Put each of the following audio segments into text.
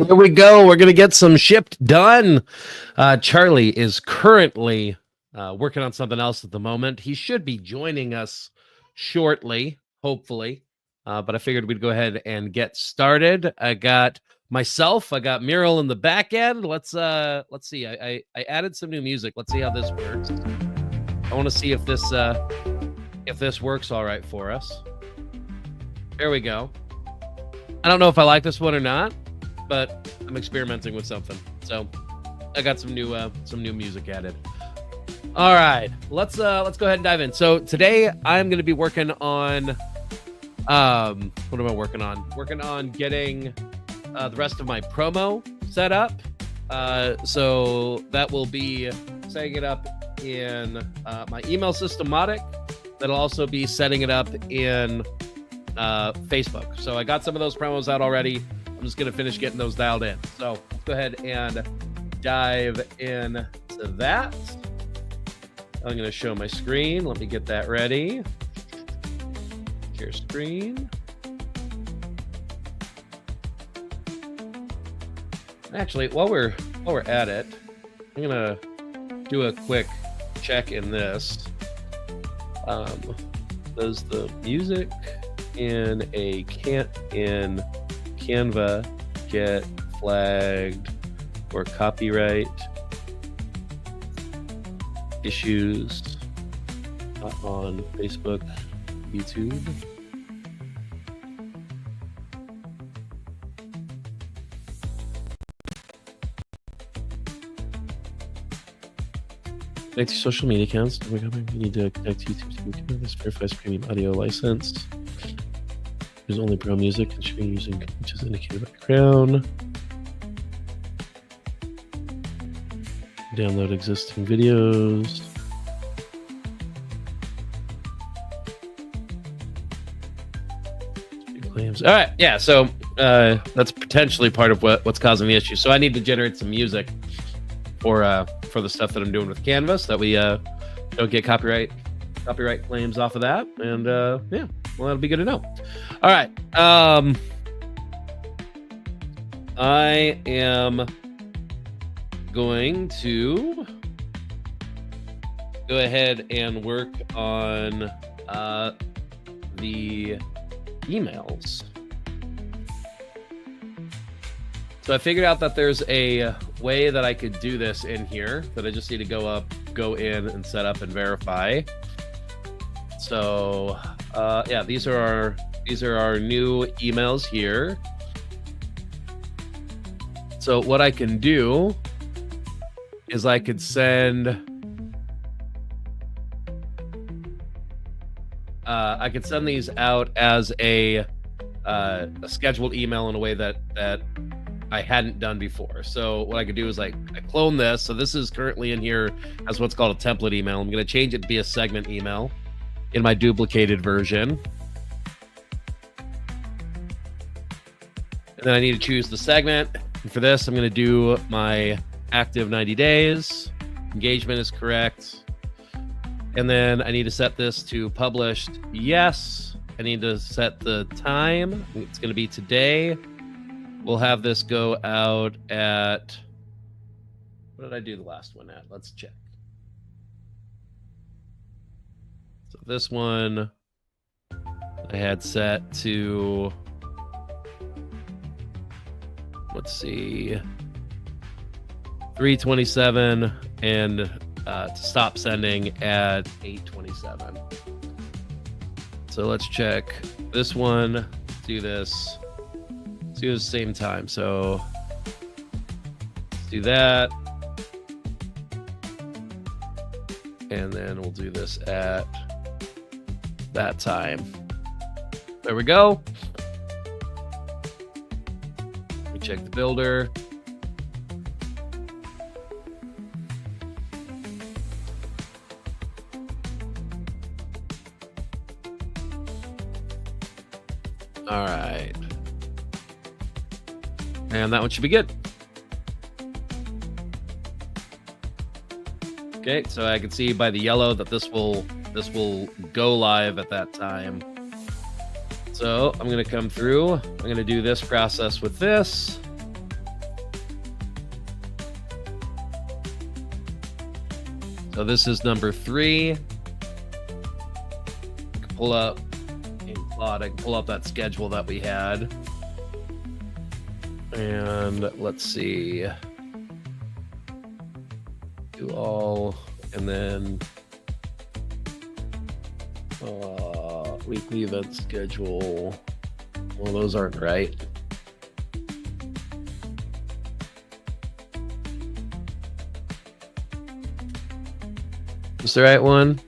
Here we go. We're going to get some shipped done. Charlie is currently working on something else at the moment. He should be joining us shortly, hopefully. But I figured we'd go ahead and get started. I got myself. I got Mural in the back end. Let's see. I added some new music. Let's see how this works. I want to see if this works all right for us. There we go. I don't know if I like this one or not, but I'm experimenting with something. So I got some new music added. All right, let's go ahead and dive in. So today I'm going to be working on what am I working on? Working on getting the rest of my promo set up. So that will be setting it up in my email system, Modic. That'll also be setting it up in Facebook. So I got some of those promos out already. I'm just going to finish getting those dialed in. So let's go ahead and dive into that. I'm going to show my screen. Let me get that ready. Share screen. Actually, while we're at it, I'm going to do a quick check in this. Does the music in Canva get flagged for copyright issues on Facebook, YouTube? Connect to social media accounts. You need to connect to YouTube. This verifies premium audio license. There's only pro music and should be using which is indicated by the crown. Download existing videos. Claims. All right, yeah. So that's potentially part of what's causing the issue. So I need to generate some music for the stuff that I'm doing with Canvas, that we don't get copyright claims off of that. And yeah, well, that'll be good to know. All right. I am going to go ahead and work on the emails. So I figured out that there's a way that I could do this in here, that I just need to go in and set up and verify. So yeah, these are our new emails here. So what I can do is I could send these out as a scheduled email in a way that I hadn't done before. So what I could do is I clone this. So this is currently in here as what's called a template email. I'm going to change it to be a segment email in my duplicated version. And then I need to choose the segment. And for this, I'm going to do my active 90 days. Engagement is correct. And then I need to set this to published. Yes. I need to set the time. It's going to be today. We'll have this go out at, what did I do the last one at? Let's check. So this one I had set to, let's see, 3:27 and to stop sending at 8:27. So let's check this one. Let's do this. Let's do the same time. So let's do that. And then we'll do this at that time. There we go. We check the builder. All right. And that one should be good. Okay, so I can see by the yellow that this will go live at that time. So I'm going to come through. I'm going to do this process with this. So this is number 3. Pull up in Claude. I can pull up that schedule that we had. And let's see. Do all, and then weekly event schedule. Well, those aren't right. Is the right one?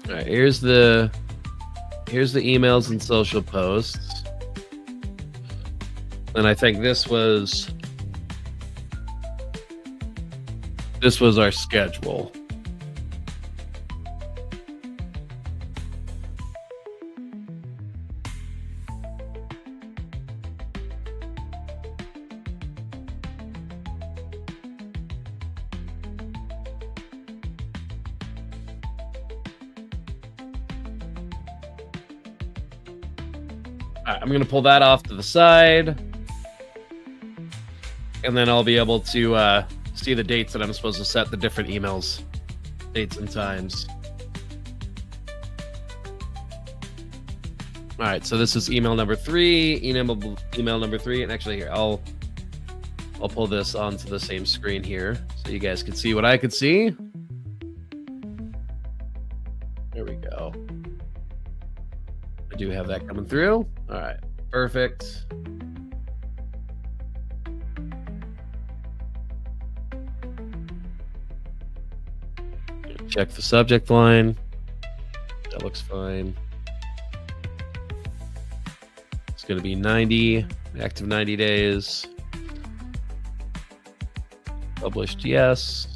All right, here's the emails and social posts. And I think this was our schedule. All right, I'm going to pull that off to the side. And then I'll be able to see the dates that I'm supposed to set the different emails, dates and times. All right, so this is email number 3, email number 3, and actually here I'll pull this onto the same screen here so you guys can see what I could see. There we go. I do have that coming through. All right, perfect. Check the subject line. That looks fine. It's going to be 90, active 90 days. Published, yes.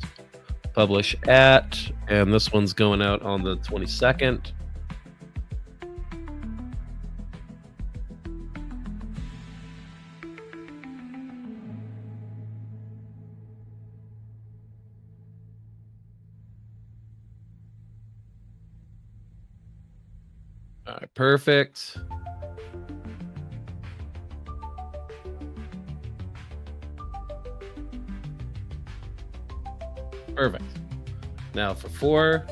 Publish at, and this one's going out on the 22nd. All right, perfect. Perfect. Now for 4.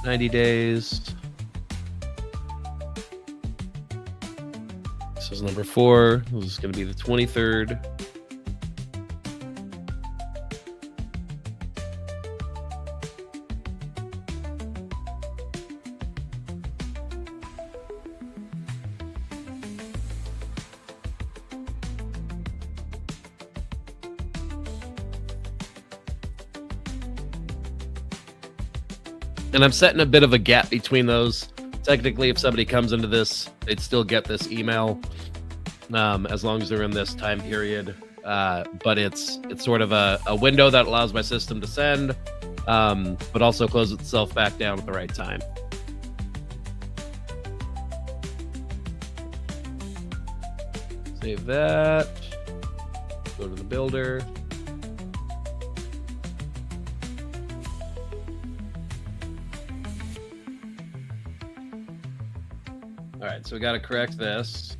$90 days. This is number 4. This is going to be the 23rd. And I'm setting a bit of a gap between those. Technically, if somebody comes into this, they'd still get this email as long as they're in this time period. But it's sort of a window that allows my system to send, but also close itself back down at the right time. Save that. Go to the builder. All right, so we got to correct this.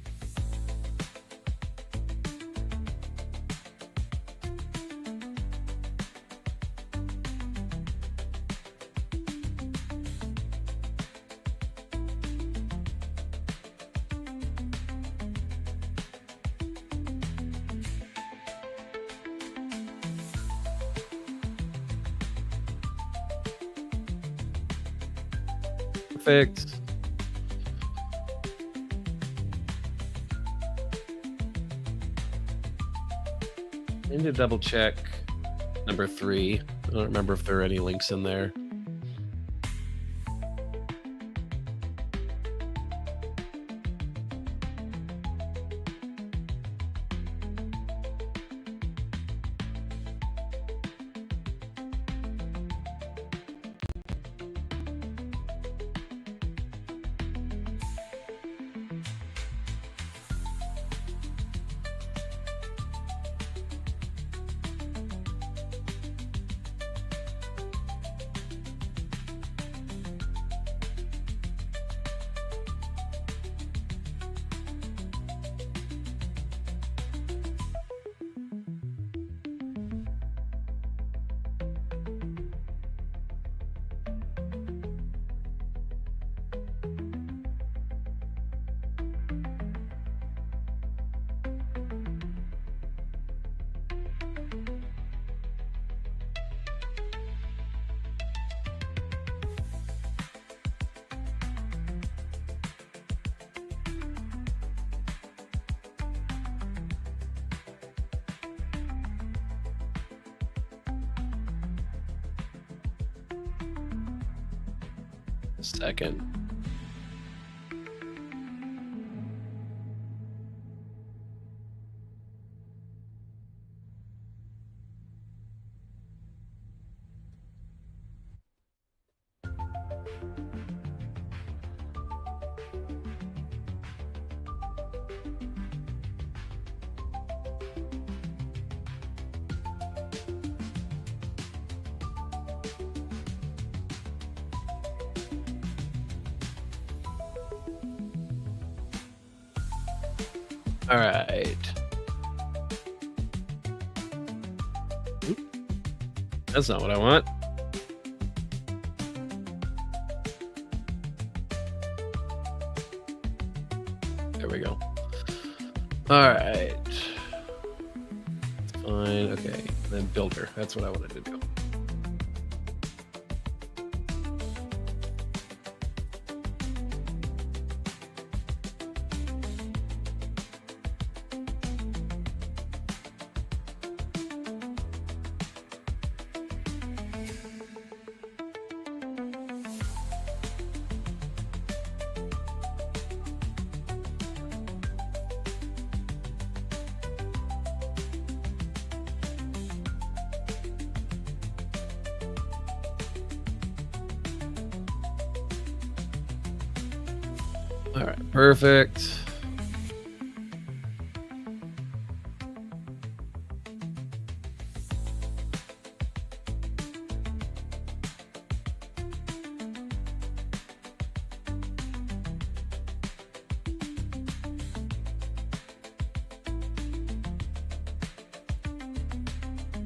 Perfect. I need to double check number 3. I don't remember if there are any links in there. second. All right. Oop. That's not what I want. There we go. All right. Fine. Okay. Then builder. That's what I wanted to do. All right, perfect.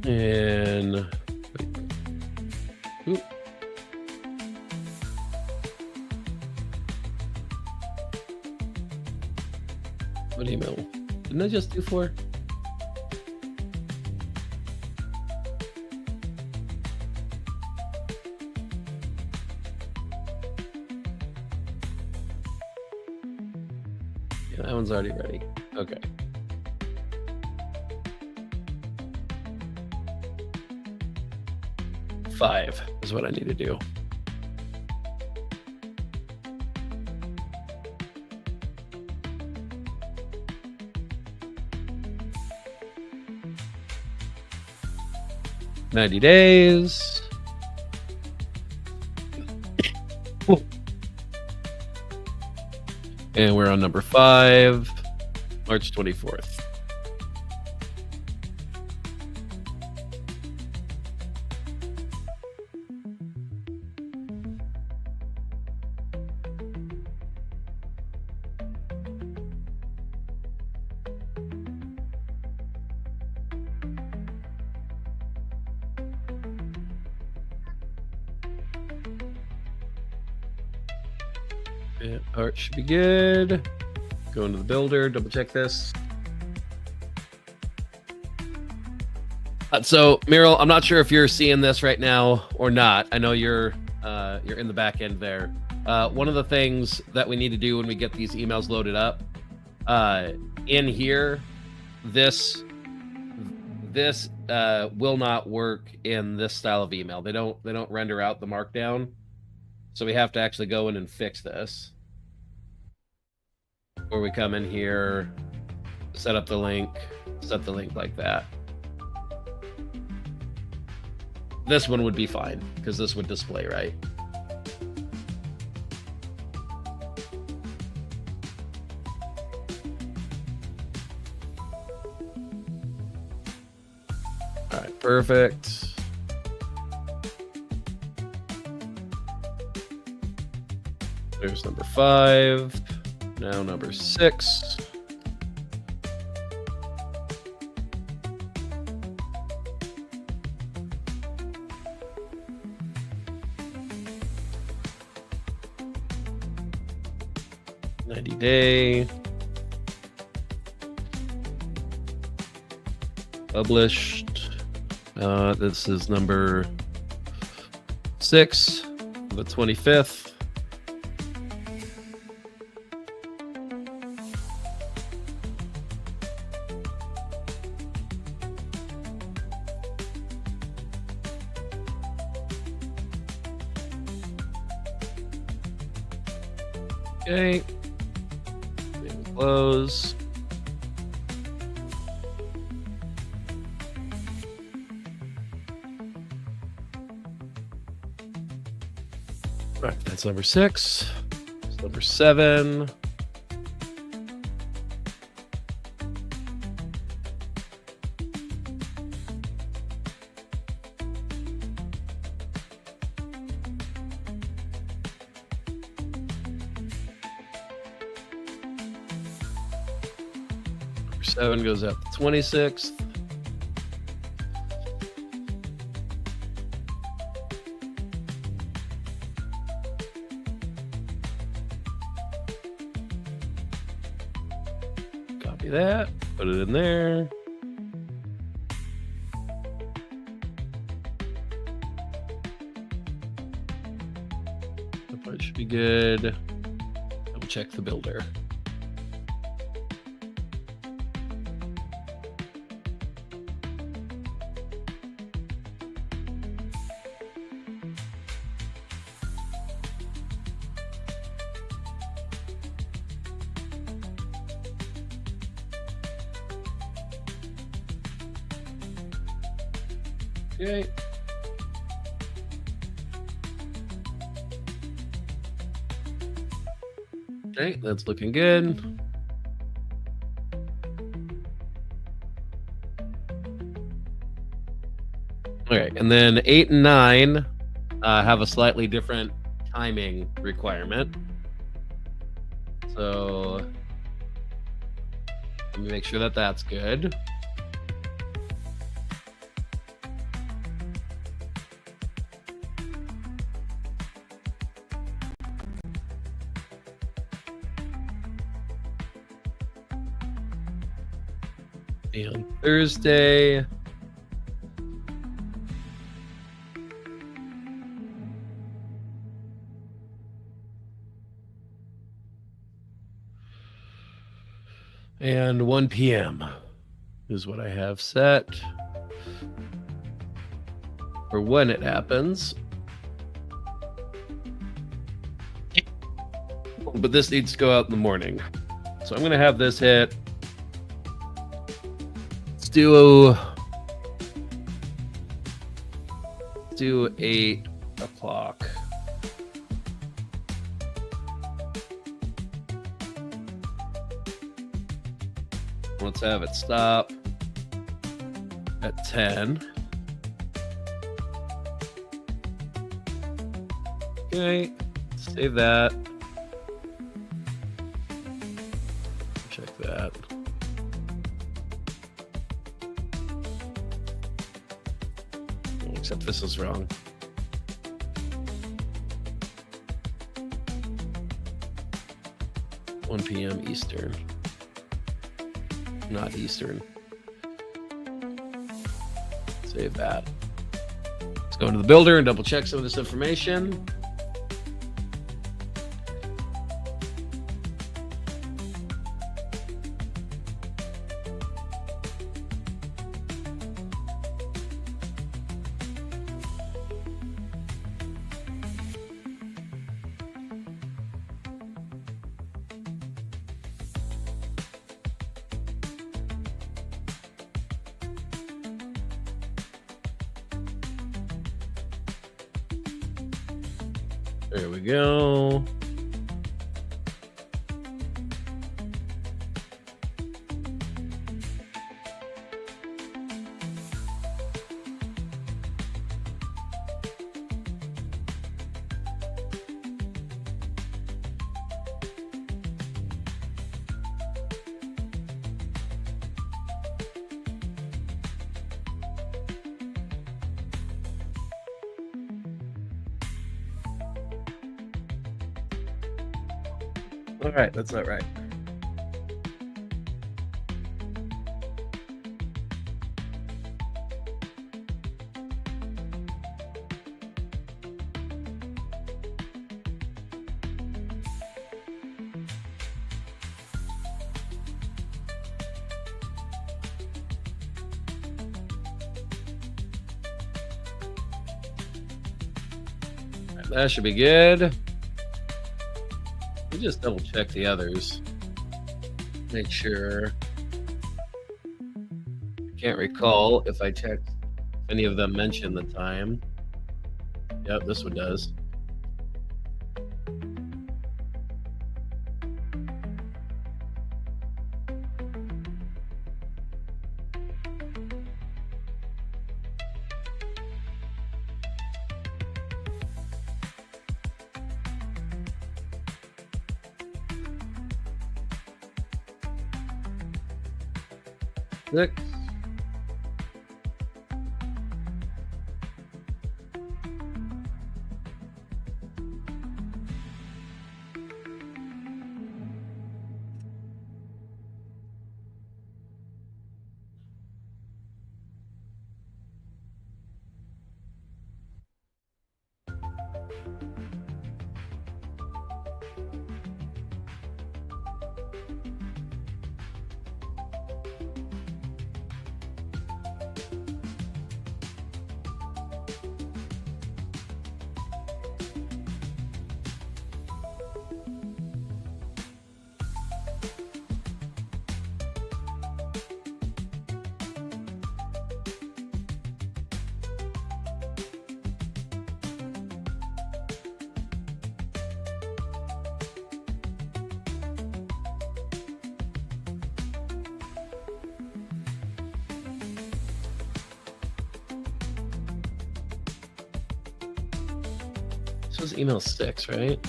And oop. What email? Didn't I just do 4? Yeah, that one's already ready. Okay. Five is what I need to do. $90 days. And we're on number 5, March 24th. Yeah, art should be good. Go into the builder, double check this. So Meryl, I'm not sure if you're seeing this right now or not. I know you're in the back end there. One of the things that we need to do when we get these emails loaded up, in here, this will not work in this style of email. They don't render out the markdown. So we have to actually go in and fix this. Where we come in here, set up the link, set the link like that. This one would be fine because this would display right. All right, perfect. There's number 5. Now number 6. $90 published. This is number 6, the 25th. Okay. Close. All right, that's number 6. That's number 7. Number 7 goes out the 26th. Copy that, put it in there. That part should be good. Double check the builder. Okay. Okay, that's looking good. Okay, and then 8 and 9 have a slightly different timing requirement. So let me make sure that that's good. On Thursday. And 1 p.m. is what I have set for when it happens. But this needs to go out in the morning. So I'm going to have this hit. Let's do 8 o'clock. Let's have it stop at 10. Okay, save that. Check that. Except this is wrong. (1 p.m. Eastern). Not Eastern. Save that. Let's go into the builder and double check some of this information. There we go. All right, that's not right. That should be good. Let me just double check the others. Make sure. Can't recall if I checked if any of them mention the time. Yep, this one does. Six. This was email 6, right?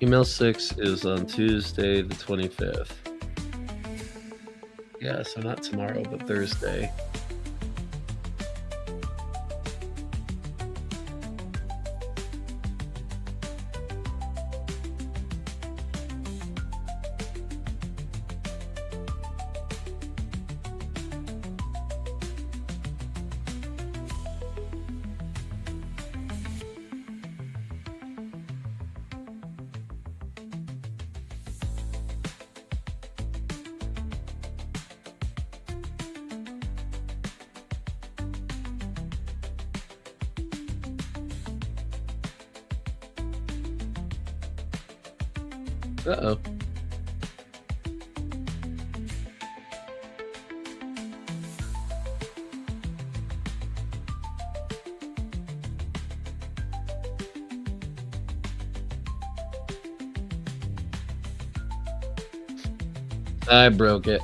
Email 6 is on Tuesday the 25th. Yeah, so not tomorrow, but Thursday. Uh-oh. I broke it.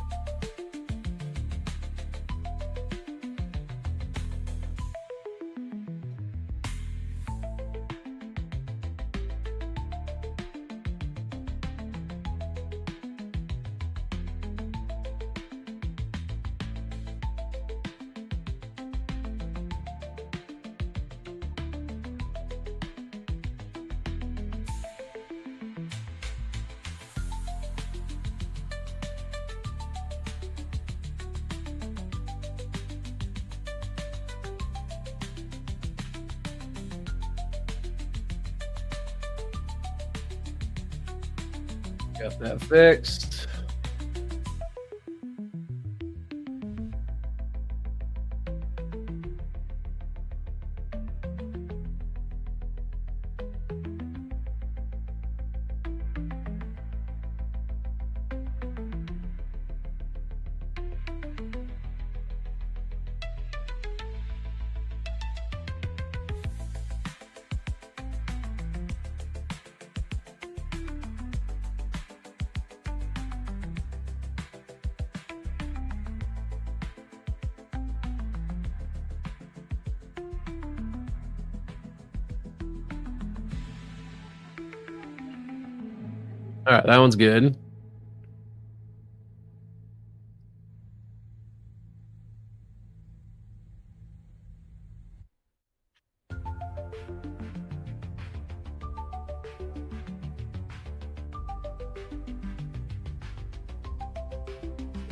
Got that fixed. All right, that one's good.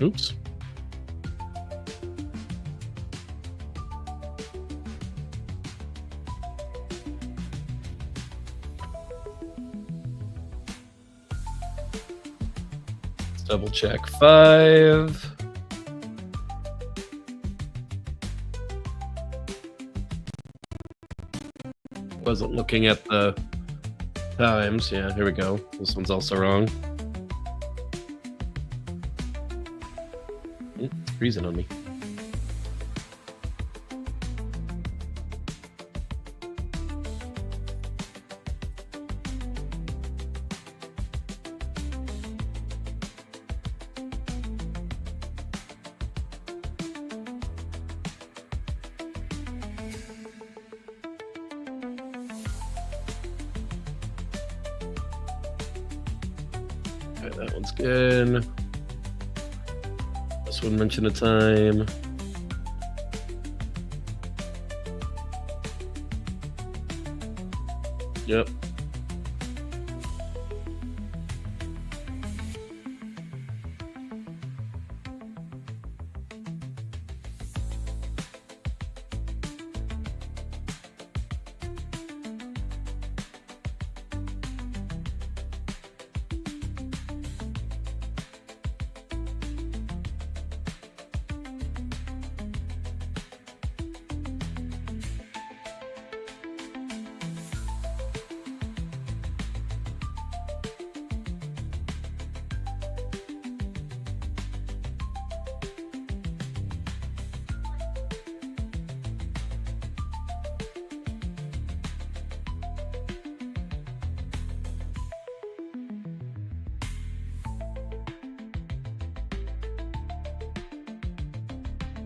Oops. Let's double check 5. wasn't looking at the times. Yeah, here we go. This one's also wrong. It's freezing on me. Okay, that one's good. This one mentioned a time. Yep.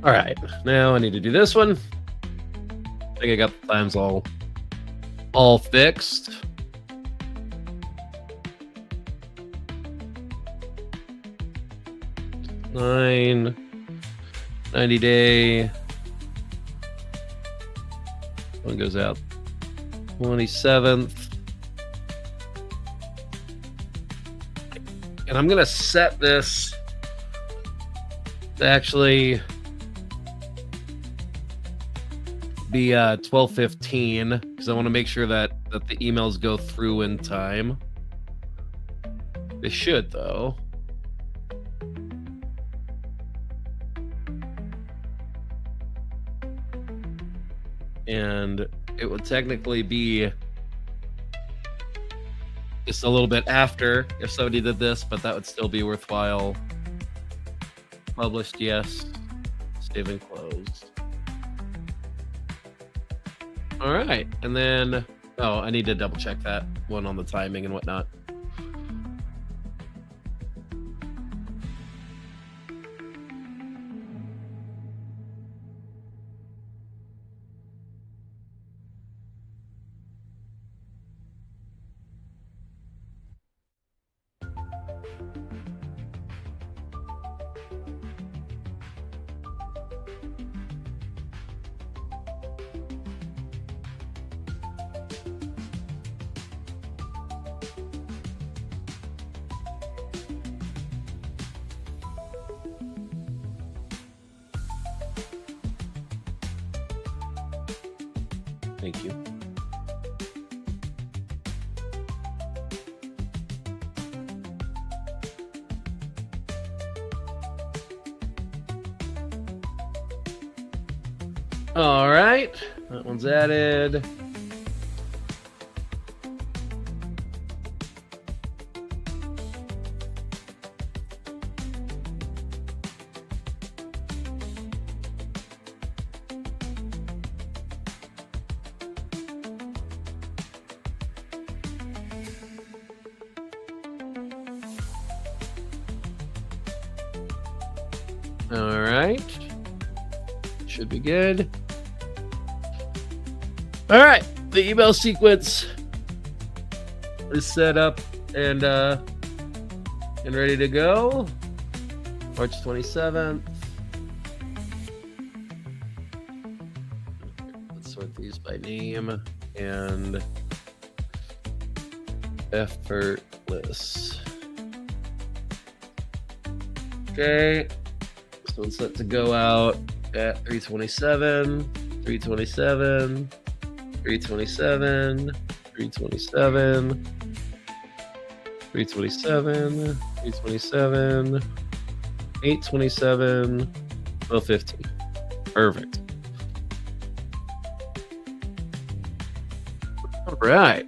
All right, now I need to do this one. I think I got the times all fixed. Nine, 90-day. One goes out 27th. And I'm gonna set this to actually be 12:15 because I want to make sure that the emails go through in time. They should, though. And it would technically be just a little bit after if somebody did this, but that would still be worthwhile. Published, yes. Save and closed. All right, and then, oh, I need to double check that one on the timing and whatnot. Thank you. All right, that one's added. All right, should be good. All right, the email sequence is set up and ready to go. March 27th. Let's sort these by name and effortless. Okay. So it's set to go out at 3:27, 3:27, 3:27, 3:27, 3:27, 3:27, 8:27, 12:15. Perfect. All right.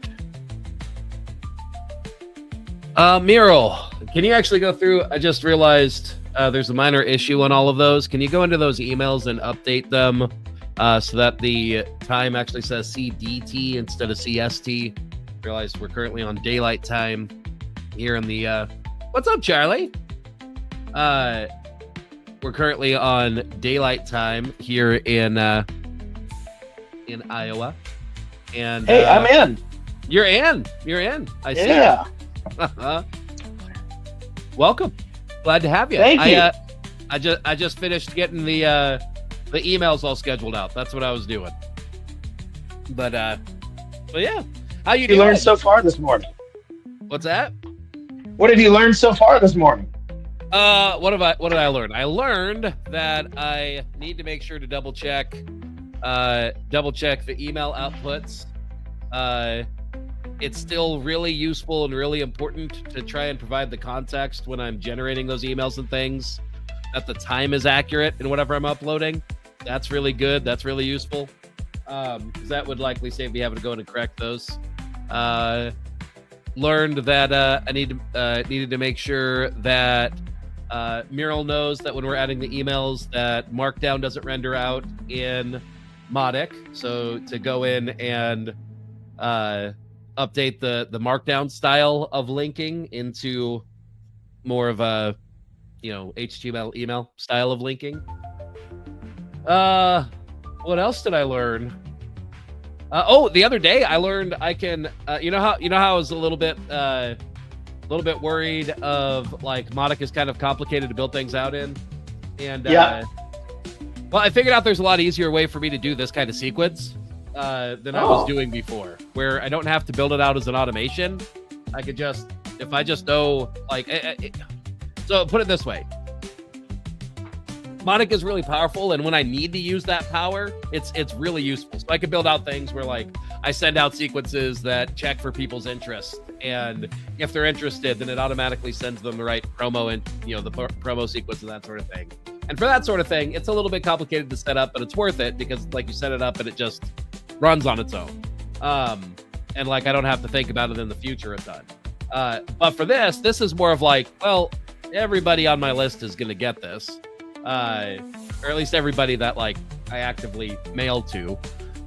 Mural, can you actually go through? I just realized there's a minor issue on all of those. Can you go into those emails and update them so that the time actually says CDT instead of CST? Realized we're currently on daylight time here in the what's up, Charlie? We're currently on daylight time here in Iowa. And hey, I'm in. You're in. I see. Yeah. Welcome. Glad to have you. Thank you. I just finished getting the emails all scheduled out. That's what I was doing. But yeah. How you doing? Learned so far this morning? What's that? What have you learned so far this morning? What did I learn? I learned that I need to make sure to double check the email outputs. It's still really useful and really important to try and provide the context when I'm generating those emails and things, that the time is accurate in whatever I'm uploading. That's really good. That's really useful. Because that would likely save me having to go in and correct those. Learned that I needed to make sure that Mural knows that when we're adding the emails that Markdown doesn't render out in Modic. So to go in and update the Markdown style of linking into more of a HTML email style of linking. What else did I learn? The other day I learned I can you know how I was a little bit worried of like Modic is kind of complicated to build things out in, and well, I figured out there's a lot easier way for me to do this kind of sequence than I was doing before, where I don't have to build it out as an automation. I could just, if I just know, like, so put it this way. Modic is really powerful, and when I need to use that power, it's really useful. So I could build out things where, like, I send out sequences that check for people's interest, and if they're interested, then it automatically sends them the right promo and the promo sequence and that sort of thing. And for that sort of thing, it's a little bit complicated to set up, but it's worth it because, like, you set it up and it just runs on its own. And like I don't have to think about it in the future a ton. But for this is more of like, well, everybody on my list is going to get this. Or at least everybody that like I actively mail to.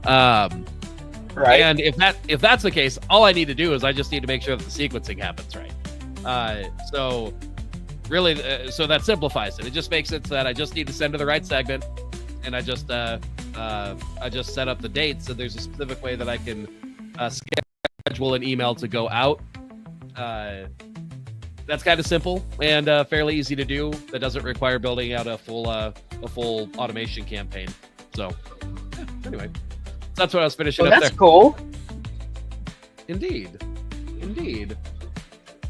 Right. And if that's the case, all I need to do is I just need to make sure that the sequencing happens right. So really, so that simplifies it. It just makes it so that I just need to send to the right segment, and I just set up the dates. So there's a specific way that I can schedule an email to go out. That's kind of simple and fairly easy to do. That doesn't require building out a full automation campaign. So anyway, that's what I was finishing up there. That's cool. Indeed.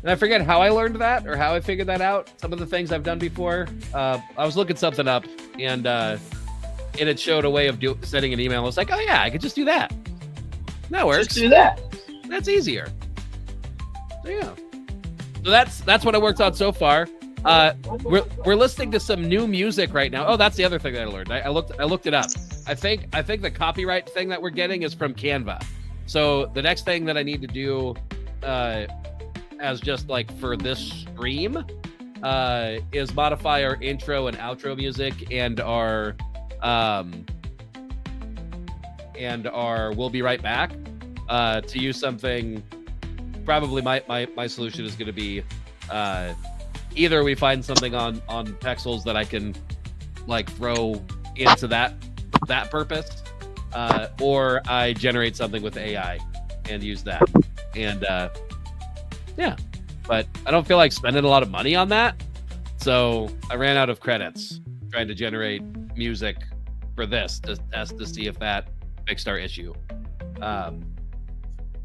And I forget how I learned that or how I figured that out. Some of the things I've done before. I was looking something up, and it had showed a way of sending an email. I was like, oh yeah, I could just do that. That works. Just do that. That's easier. So yeah. So that's what I worked on so far. We're listening to some new music right now. Oh, that's the other thing that I learned. I looked it up. I think the copyright thing that we're getting is from Canva. So the next thing that I need to do, as just like for this stream, is modify our intro and outro music and our we'll be right back to use something. Probably my solution is going to be either we find something on Pexels that I can like throw into that purpose, or I generate something with AI and use that. And yeah, but I don't feel like spending a lot of money on that, so I ran out of credits trying to generate music for this to test to see if that fixed our issue.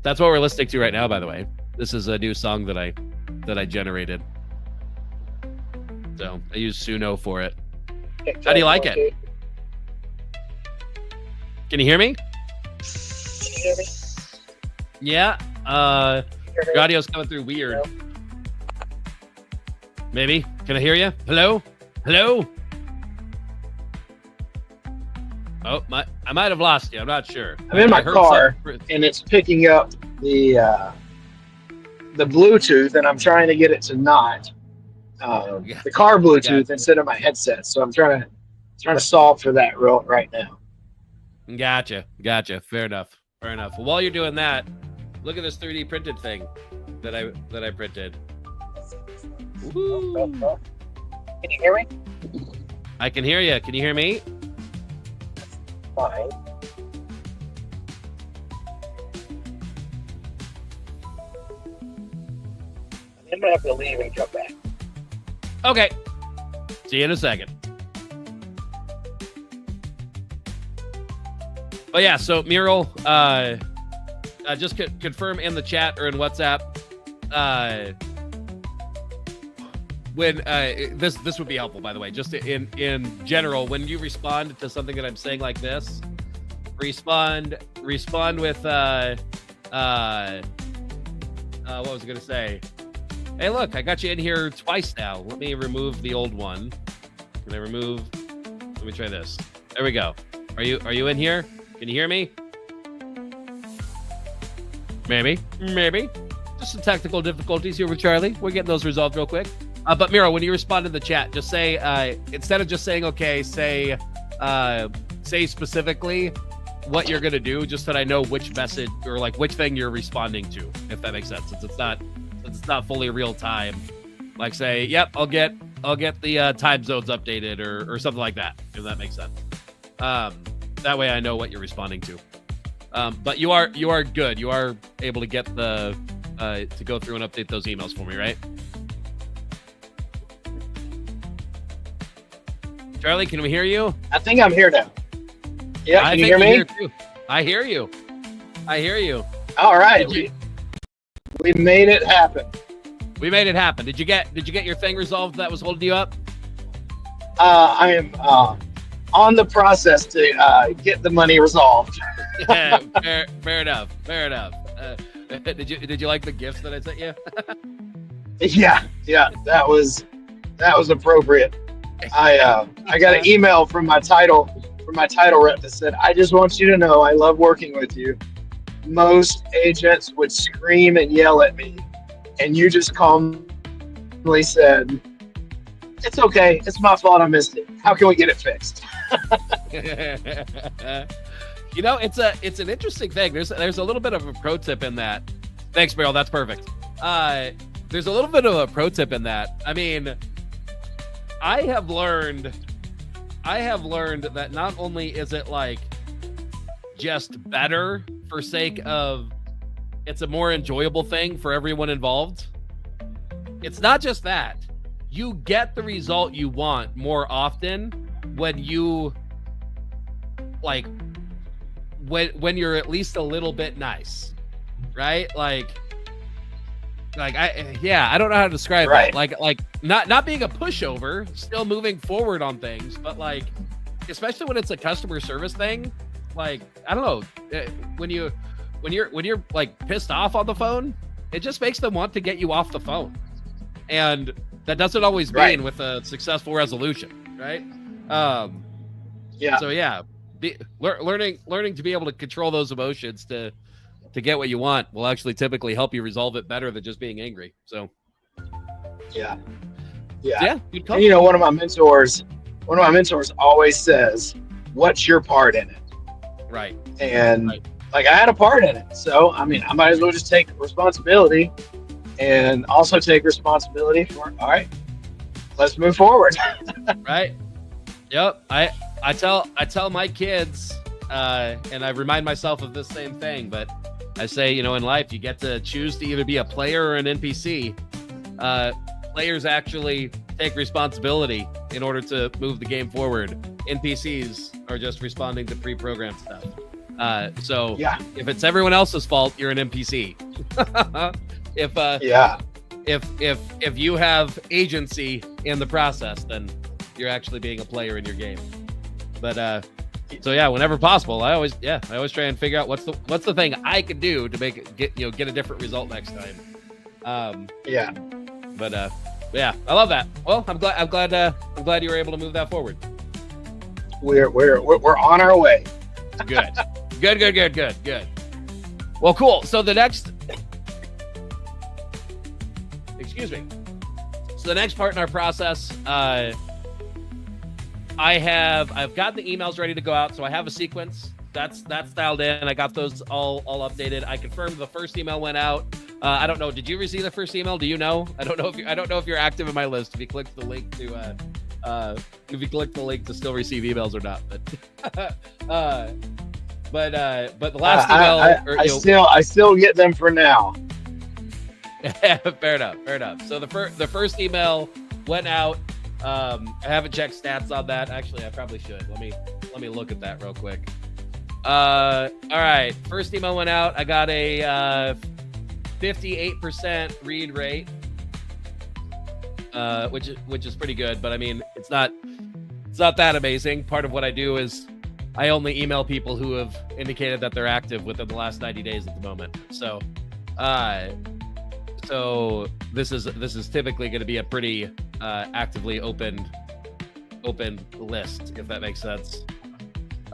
That's what we're listening to right now, by the way. This is a new song that I generated. So I use Suno for it. How do you like it? Can you hear me? Can you hear me? Yeah. Your audio's coming through weird. No. Maybe. Can I hear you? Hello? Oh, I might have lost you. I'm not sure. I'm in my I heard car, something. and it's picking up the Bluetooth, and I'm trying to get it to not Yeah, the car I got Bluetooth instead of my headset. So I'm trying to solve for that right now. you. Gotcha. Fair enough. Well, while you're doing that, look at this 3D printed thing that I printed. Woo. Can you hear me? I can hear you. Can you hear me? Fine. I'm gonna have to leave and come back. Okay. See you in a second. But yeah, so Mural, just confirm in the chat or in WhatsApp, when this would be helpful, by the way, just in general, when you respond to something that I'm saying like this, respond with what was I gonna say? Hey, look, I got you in here twice now. Let me remove the old one. Let me try this. There we go. Are you in here? Can you hear me? Maybe. Just some technical difficulties here with Charlie. We're getting those resolved real quick. But Miro, when you respond in the chat, just say, instead of just saying, okay, say specifically what you're going to do, just that I know which message or like which thing you're responding to, if that makes sense, since it's not fully real time. Like say, yep, I'll get the time zones updated or something like that, if that makes sense. That way I know what you're responding to. But you are good. You are able to get the to go through and update those emails for me, right? Charlie, can we hear you? I think I'm here now. Yeah, can you hear me? I hear you. All right, we made it happen. Did you get your thing resolved that was holding you up? I am on the process to get the money resolved. Yeah, fair enough. Did you like the gifts that I sent you? Yeah, that was appropriate. I got an email from my title rep that said, "I just want you to know I love working with you. Most agents would scream and yell at me, and you just calmly said, it's okay. It's my fault. I missed it. How can we get it fixed?" You know, it's an interesting thing. There's a little bit of a pro tip in that. Thanks, Meryl. That's perfect. There's a little bit of a pro tip in that. I mean, I have learned that not only is it like just better for sake of it's a more enjoyable thing for everyone involved. It's not just that. You get the result you want more often when you like when you're at least a little bit nice, right? Like I don't know how to describe it. Like not being a pushover, still moving forward on things, but like especially when it's a customer service thing, like I don't know, when you're like pissed off on the phone, it just makes them want to get you off the phone, and that doesn't always mean with a successful resolution, right? So yeah, learning to be able to control those emotions to get what you want will actually typically help you resolve it better than just being angry. So yeah. Good call. And, you know, one of my mentors always says, "What's your part in it?" Right. And like I had a part in it, so I mean, I might as well just take responsibility, and also take responsibility for. All right, let's move forward. Right. Yep. I tell my kids, and I remind myself of this same thing, but I say, you know, in life, you get to choose to either be a player or an NPC. Players actually take responsibility in order to move the game forward. NPCs are just responding to pre-programmed stuff. So if it's everyone else's fault, you're an NPC. If you have agency in the process, then you're actually being a player in your game. But so yeah, whenever possible, I always try and figure out what's the thing I could do to make it get a different result next time. But yeah, I love that. Well, I'm glad you were able to move that forward. We're on our way. Good. Good. Well, cool. So the next, excuse me. So the next part in our process, I've got the emails ready to go out. So I have a sequence that's dialed in. I got those all updated. I confirmed the first email went out. I don't know. Did you receive the first email? Do you know? I don't know if you're active in my list. If you click the link to still receive emails or not, but the last email, I still get them for now. Fair enough. So the first email went out. I haven't checked stats on that. Actually, I probably should. Let me look at that real quick. All right. First email went out. I got a 58% read rate, which is pretty good. But I mean, it's not that amazing. Part of what I do is I only email people who have indicated that they're active within the last 90 days at the moment. So this is typically going to be a pretty actively opened list, if that makes sense.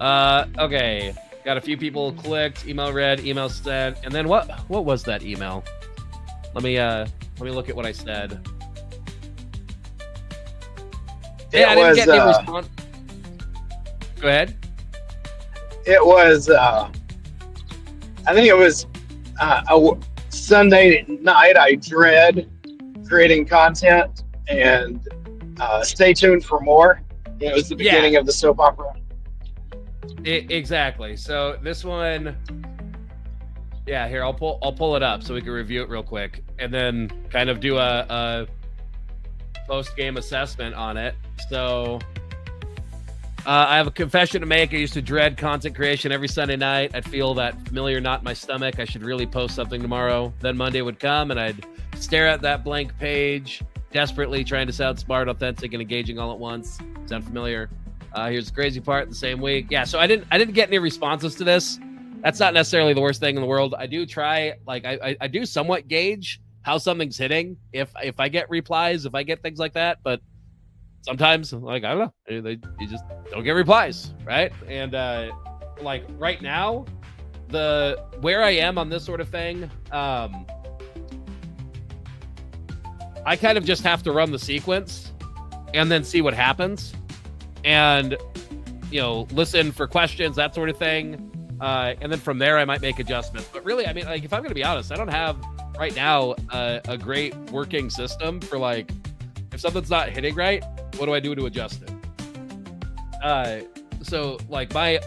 Okay, got a few people clicked, email read, email sent, and then what was that email? Let me look at what I said. I didn't get any response. Go ahead. It was I think it was a Sunday night. I dread creating content, and stay tuned for more. It was the beginning of the soap opera. Exactly. So this one, here I'll pull it up so we can review it real quick, and then kind of do a post-game assessment on it. So I have a confession to make. I used to dread content creation every Sunday night. I'd feel that familiar knot in my stomach. I should really post something tomorrow. Then Monday would come, and I'd stare at that blank page, desperately trying to sound smart, authentic, and engaging all at once. Sound familiar? Here's the crazy part. The same week, so I didn't get any responses to this. That's not necessarily the worst thing in the world. I do try, like I do somewhat gauge how something's hitting. If I get replies, if I get things like that, but sometimes, like, I don't know, you just don't get replies, right? And like right now, where I am on this sort of thing, I kind of just have to run the sequence and then see what happens, and listen for questions, that sort of thing, and then from there I might make adjustments. But really, I mean, like, if I'm gonna be honest, I don't have right now a great working system for, like, if something's not hitting right, what do I do to adjust it? So like my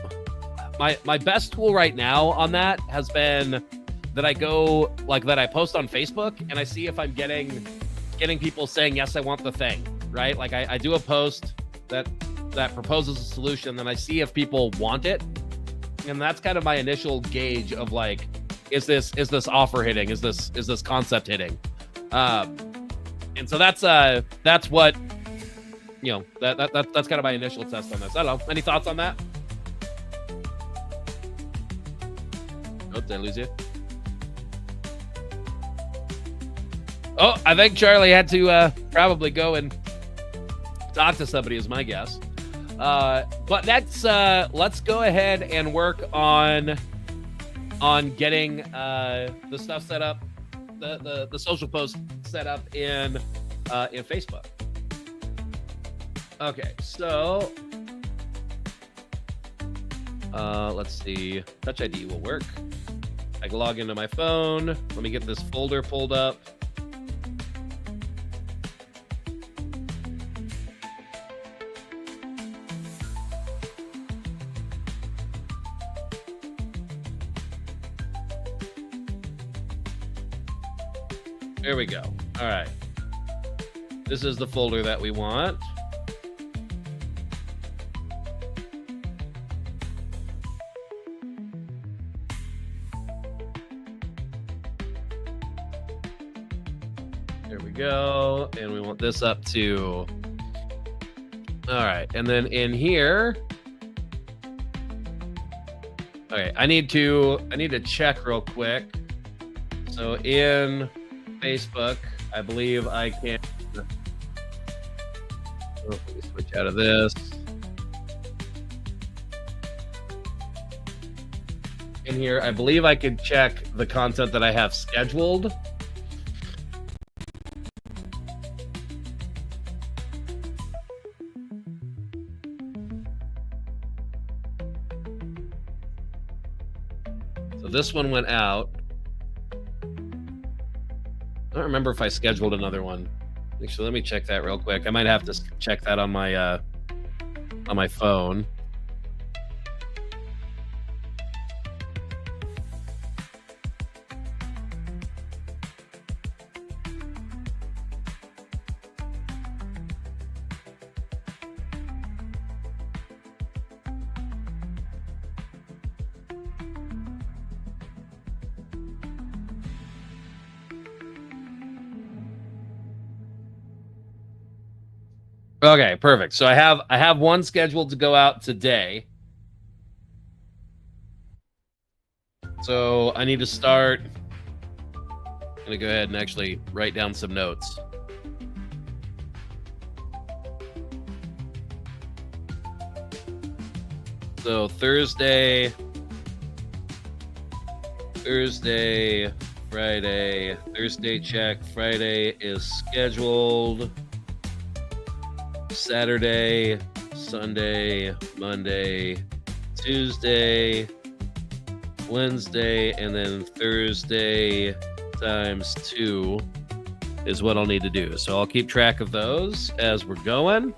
best tool right now on that has been that I post on Facebook, and I see if I'm getting people saying, yes, I want the thing, right? Like I do a post that proposes a solution, then I see if people want it. And that's kind of my initial gauge of, like, is this offer hitting? Is this concept hitting? And so that's what, that's kind of my initial test on this. I don't know. Any thoughts on that? Oh, did I lose you? Oh, I think Charlie had to probably go and talk to somebody, is my guess. But let's go ahead and work on getting the stuff set up, the social post set up in Facebook. Okay, so let's see. Touch ID will work. I can log into my phone. Let me get this folder pulled up. There we go. All right. This is the folder that we want. There we go. And we want this up to. All right. And then in here. Okay. I need to check real quick. So in Facebook, I believe I can. Let me switch out of this. in here. I believe I could check the content that I have scheduled. So this one went out. I don't remember if I scheduled another one. Actually, let me check that real quick. I might have to check that on my phone. Okay, perfect. So I have one scheduled to go out today. So I need to start. I'm gonna go ahead and actually write down some notes. So Thursday, Friday. Thursday check. Friday is scheduled. Saturday, Sunday, Monday, Tuesday, Wednesday, and then Thursday times 2 is what I'll need to do. So I'll keep track of those as we're going.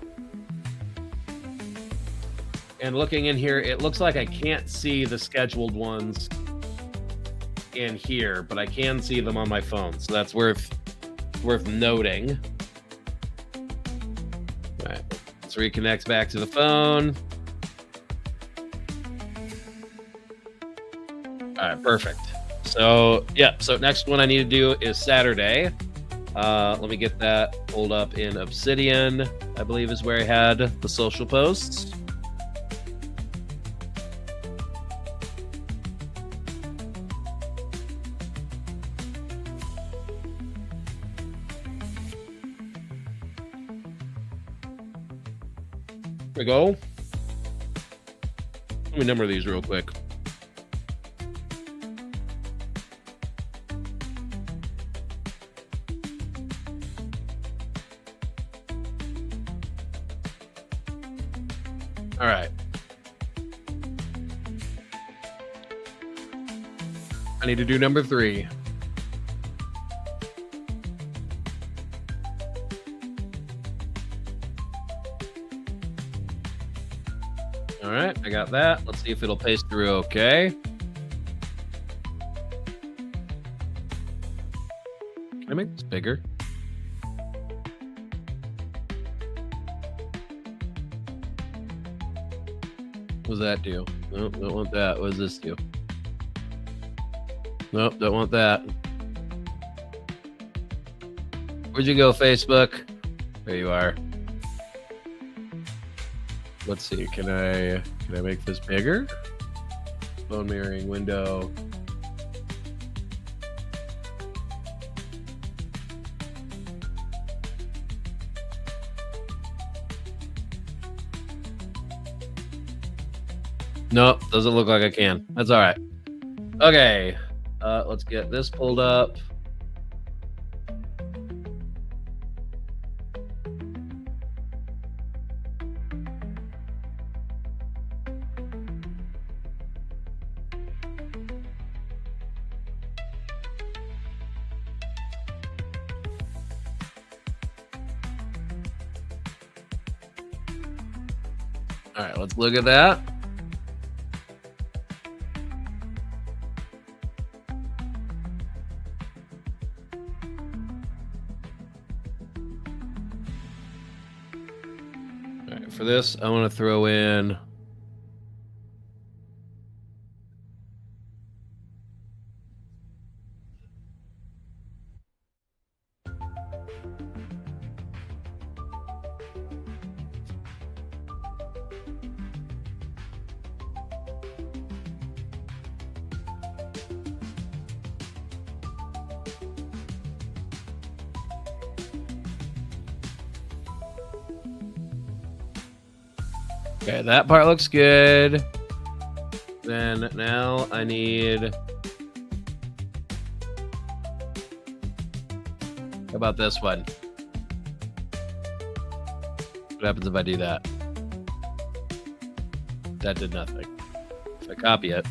And looking in here, it looks like I can't see the scheduled ones in here, but I can see them on my phone. So that's worth noting. All right, let's reconnect back to the phone. All right, perfect. So yeah, so next one I need to do is Saturday. Let me get that pulled up in Obsidian, I believe is where I had the social posts. There we go. Let me number these real quick. All right. I need to do number 3. All right, I got that. Let's see if it'll paste through okay. Can I make this bigger? What does that do? Nope, don't want that. What does this do? Nope, don't want that. Where'd you go, Facebook? There you are. Let's see. Can I make this bigger? Phone mirroring window. Nope, doesn't look like I can. That's all right. Okay, let's get this pulled up. All right, let's look at that. All right, for this, I want to throw in okay, that part looks good. Then now I need... How about this one? What happens if I do that? That did nothing. If I copy it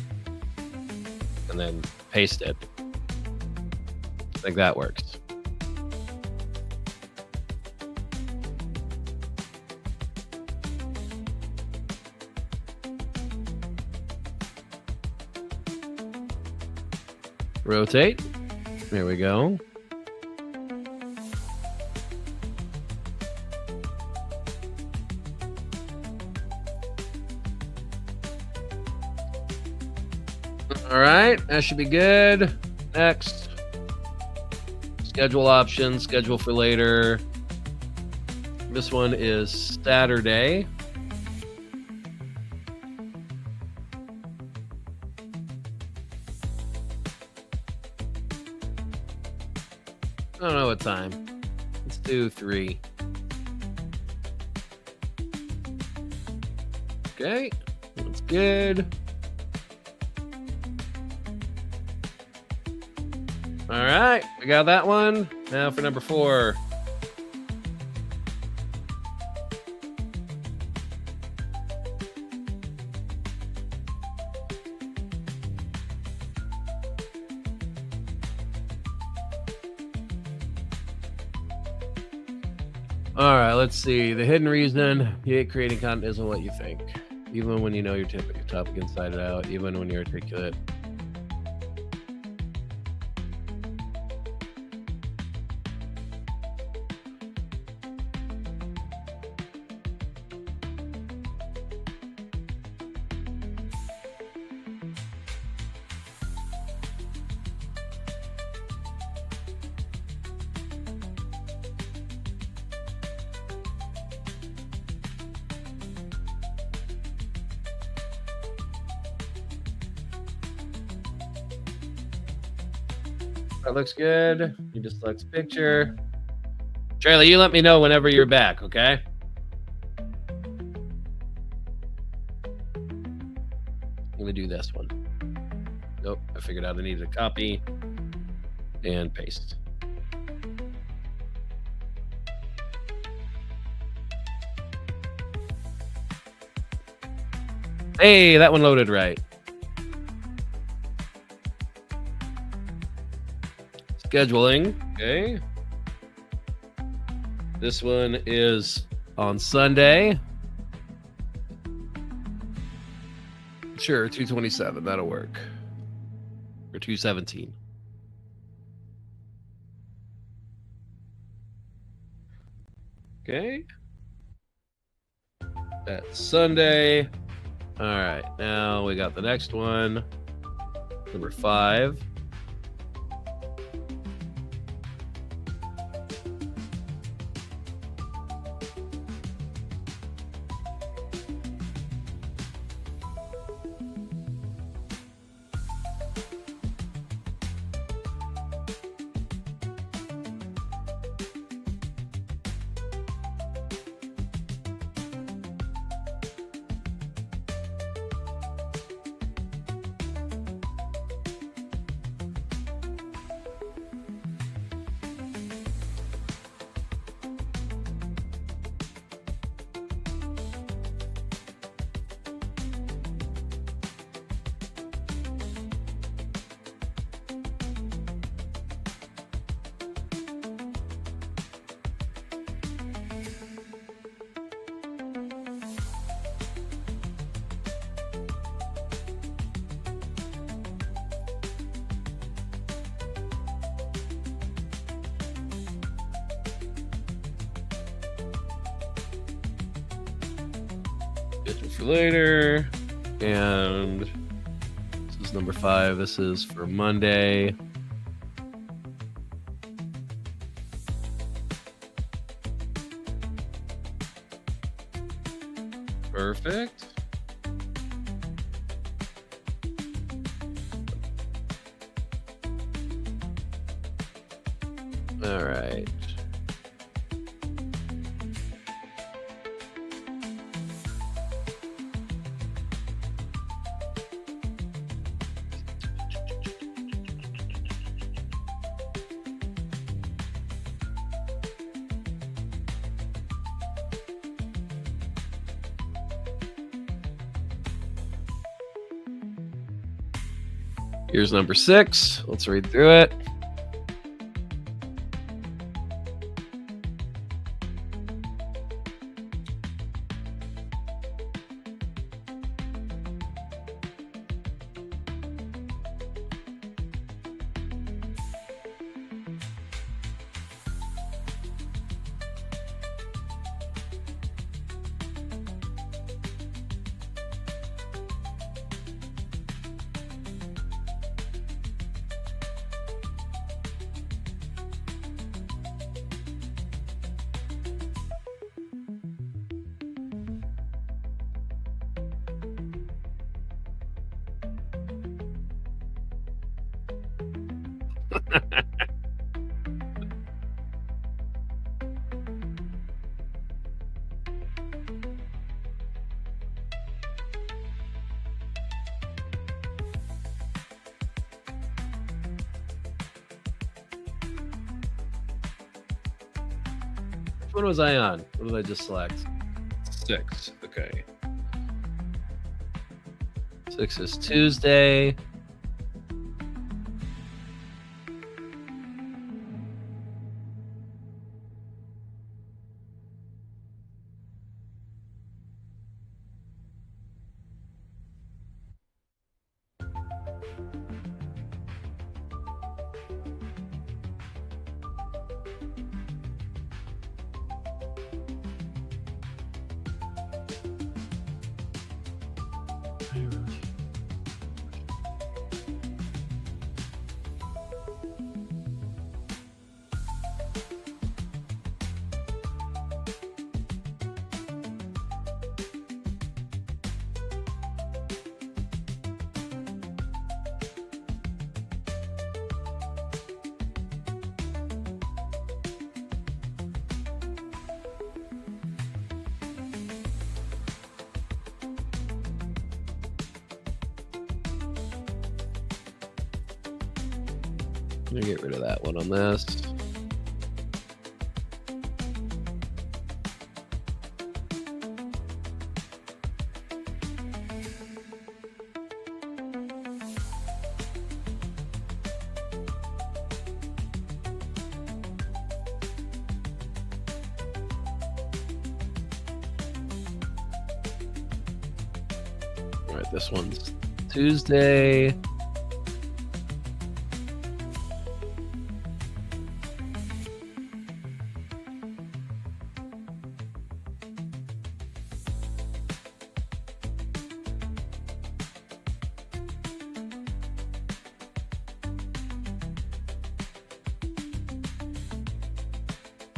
and then paste it, I think that works. Rotate. There we go. All right, that should be good. Next. Schedule options, schedule for later. This one is Saturday. I don't know what time. Let's do 3. Okay, that's good. All right, we got that one. Now for number 4. All right, let's see. The hidden reason you hate creating content isn't what you think. Even when you know your topic inside and out, even when you're articulate. That looks good. You just select picture. Charlie, you let me know whenever you're back, okay? I'm gonna do this one. Nope, I figured out I needed a copy and paste. Hey, that one loaded right. Scheduling, okay. This one is on Sunday. Sure, 227, that'll work. Or 217. Okay. That's Sunday. All right, now we got the next one. Number 5. Schedule for later. And this is number 5. This is for Monday. Perfect. All right. Here's number 6. Let's read through it. What was I on? What did I just select? 6. Okay. 6 is Tuesday. I'm gonna get rid of that one on this. All right, this one's Tuesday.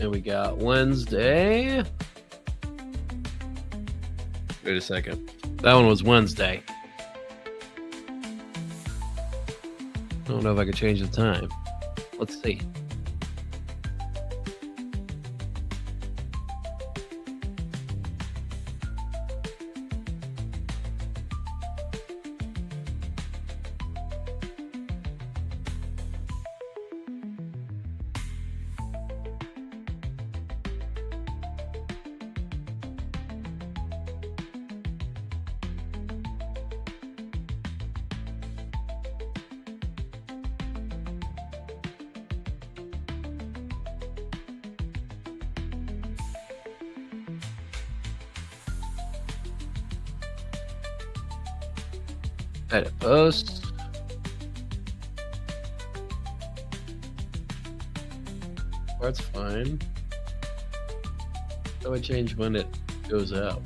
And we got Wednesday. Wait a second. That one was Wednesday. I don't know if I could change the time. Let's see. Edit post. That's fine. How do I change when it goes out?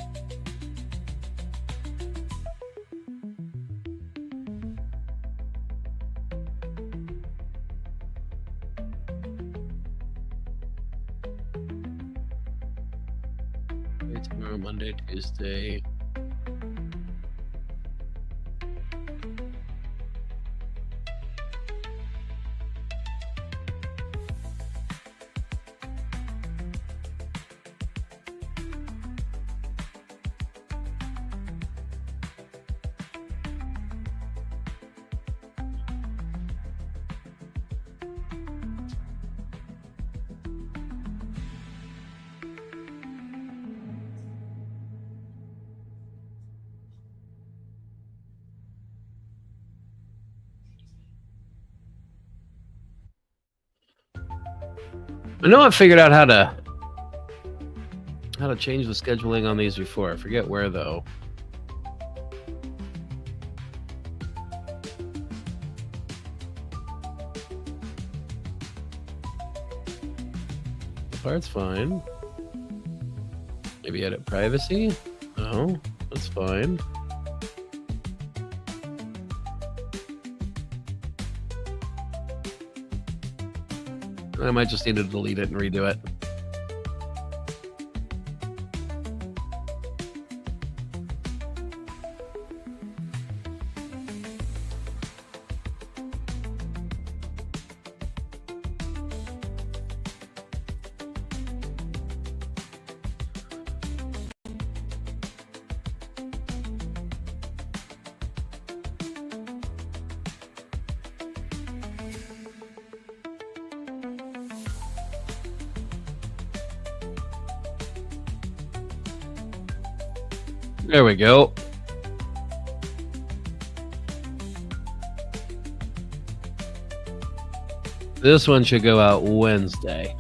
Tomorrow, Monday, Tuesday. I know I figured out how to change the scheduling on these before. I forget where though. The part's fine. Maybe edit privacy? No, that's fine. I might just need to delete it and redo it. There we go. This one should go out Wednesday.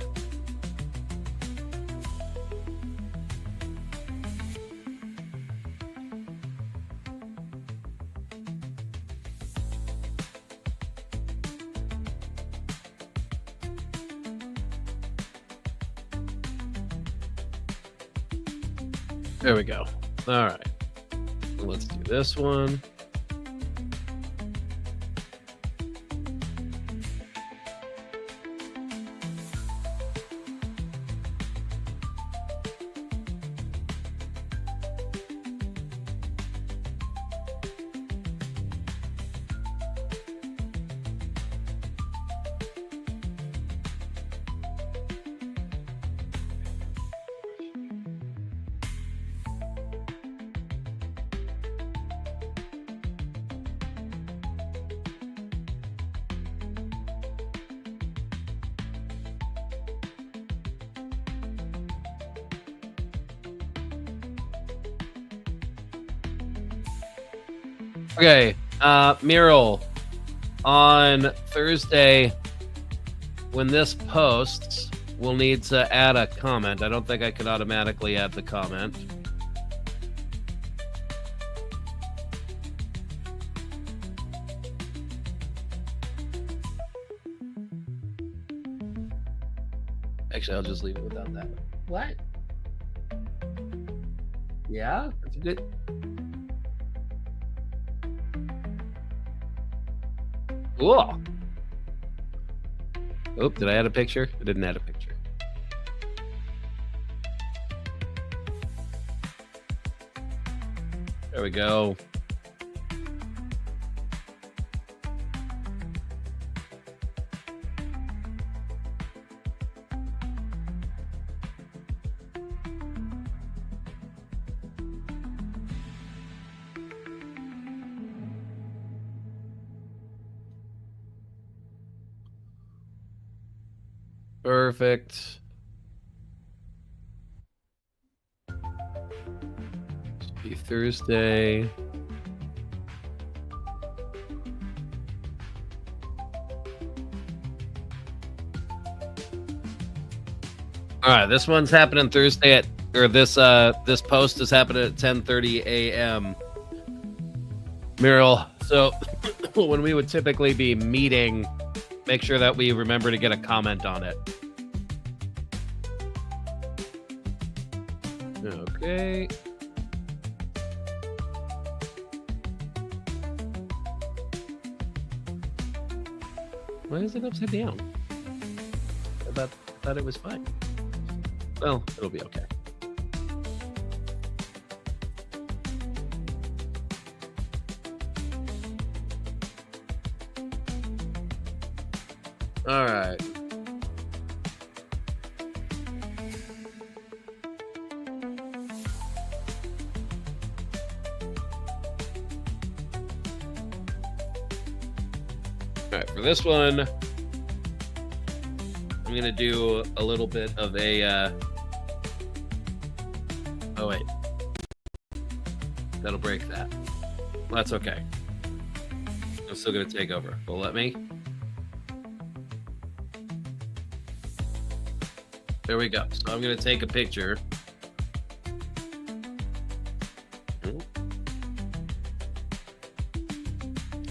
There we go. All right. Let's do this one. Okay, Mural, on Thursday, when this posts, we'll need to add a comment. I don't think I could automatically add the comment. Actually, I'll just leave it without that. What? Yeah, that's good. Cool. Oh, did I add a picture? I didn't add a picture. There we go. Perfect. Should be Thursday. All right, this one's happening Thursday at, or this post is happening at 10:30 a.m. Muriel, so when we would typically be meeting, make sure that we remember to get a comment on it. Okay. Why is it upside down? I thought it was fine. Well, it'll be okay. All right. All right, for this one, I'm going to do a little bit of a, oh wait, that'll break that. Well, that's okay. I'm still going to take over. Will let me? There we go. So I'm going to take a picture.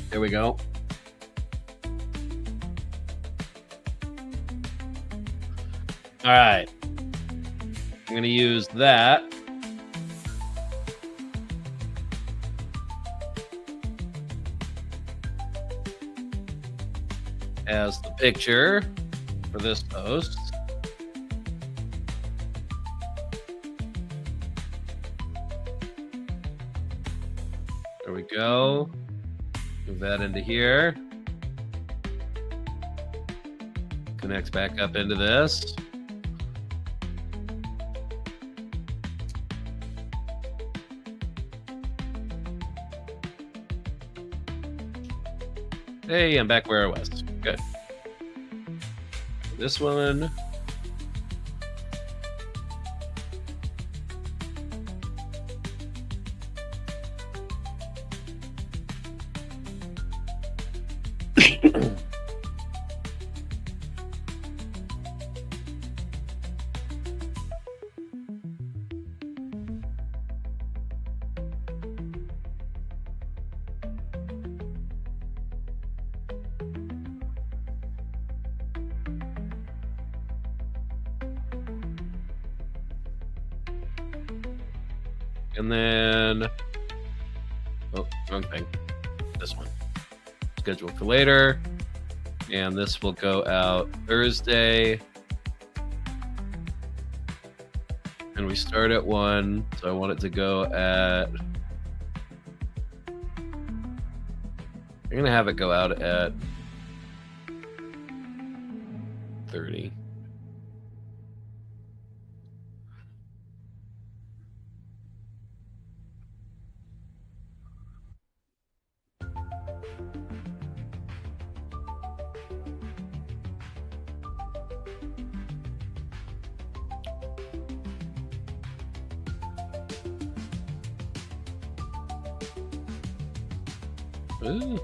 There we go. All right. I'm going to use that. As the picture for this post. There we go. Move that into here. Connects back up into this. Hey, I'm back where I was. Good. This one. And then, oh, wrong thing. This one. Scheduled for later. And this will go out Thursday. And we start at 1. So I want it to go at... I'm going to have it go out at 30. Ooh.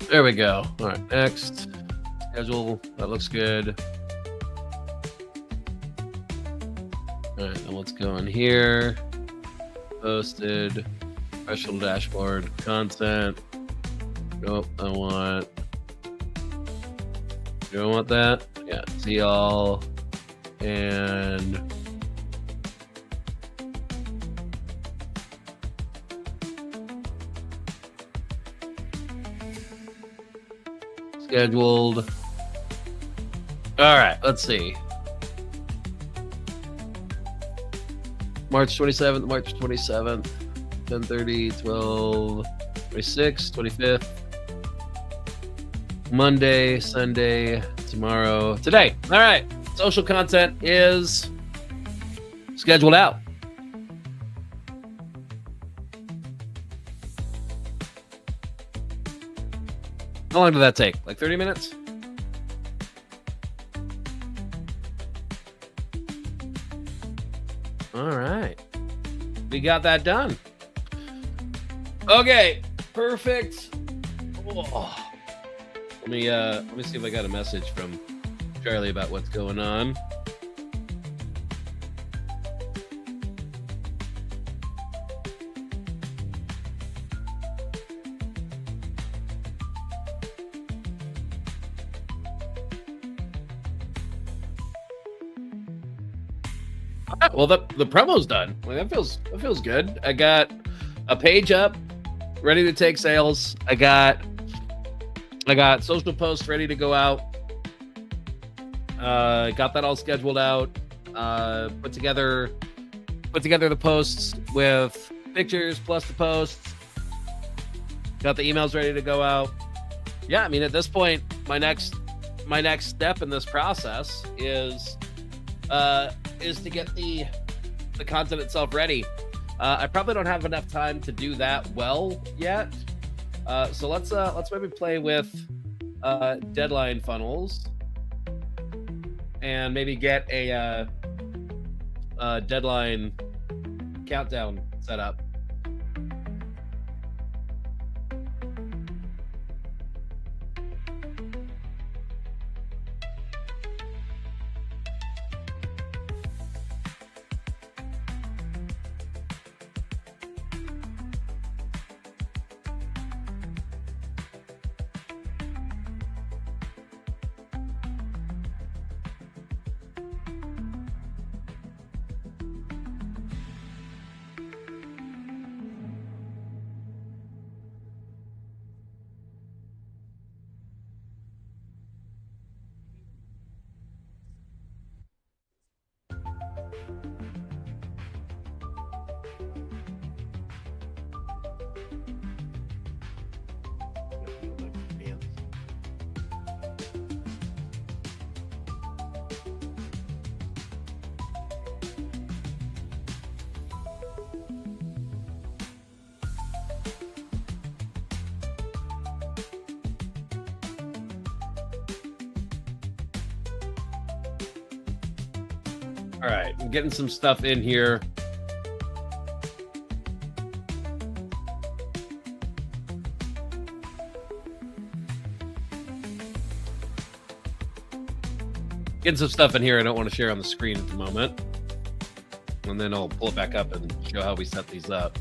There we go. All right, next. Schedule. That looks good. All right, then let's go in here. Posted. Special dashboard. Content. Nope, I want... Do I want that? Yeah, see all. And... scheduled. All right, let's see. March 27th, March 27th, 10:30, 12, 26th, 25th. Monday, Sunday, tomorrow, today. All right, social content is scheduled out. How long did that take? Like 30 minutes? All right. We got that done. Okay, perfect. Oh. Let me see if I got a message from Charlie about what's going on. Well, the promo's done. Like, that feels good. I got a page up, ready to take sales. I got social posts ready to go out. Got that all scheduled out. Put together the posts with pictures plus the posts. Got the emails ready to go out. Yeah, I mean, at this point, my next step in this process is to get the content itself ready. I probably don't have enough time to do that well yet. So let's maybe play with deadline funnels and maybe get a deadline countdown set up. All right, I'm getting some stuff in here. Getting some stuff in here I don't want to share on the screen at the moment. And then I'll pull it back up and show how we set these up.